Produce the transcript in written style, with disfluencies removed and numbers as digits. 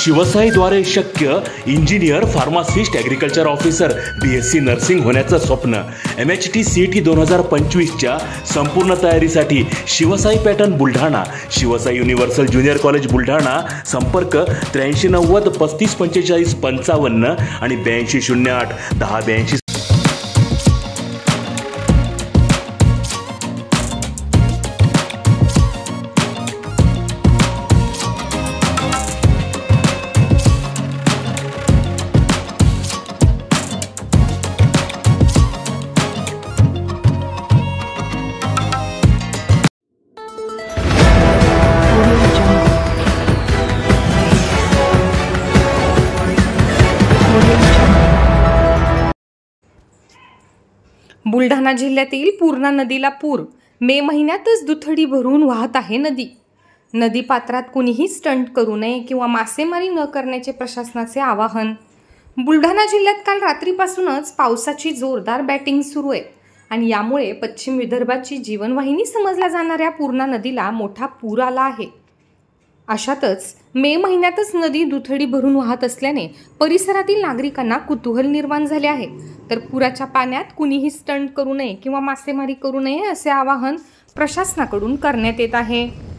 शिवसाईद्वारे शक्य engineer, pharmacist, agriculture officer, BSc nursing होण्याचं स्वप्न MHT CET 2025च्या संपूर्ण तयारीसाठी Shivsai pattern Buldhana, Shivsai universal junior college Buldhana. संपर्क 8390 3545 55 आणि 8208 1082. बुलढाणा जिल्ह्यातील पूर्णा नदीला पूर. मे महिन्यातच दुथडी भरून वाहत आहे नदी. नदी पात्रात कुणीही स्टंट करू नये किंवा मासेमारी न करण्याचे प्रशासनाचे आवाहन. बुलढाणा जिल्ह्यात काल रात्रीपासूनच पावसाची जोरदार बॅटिंग सुरू आहे आणि यामुळे पश्चिम विदर्भाची जीवनवाहिनी समजल्या जाणाऱ्या पूर्णा नदीला मोठा पूर आला आहे. अशातच मे महिन्यातच नदी दुथडी भरून वाहत असल्याने परिसरातील नागरिकांना कुतूहल निर्माण झाले आहे. तर पुराच्या पाण्यात कुणीही स्टंट करू नये किंवा मासेमारी करू नये असे आवाहन प्रशासनाकडून करण्यात येत आहे.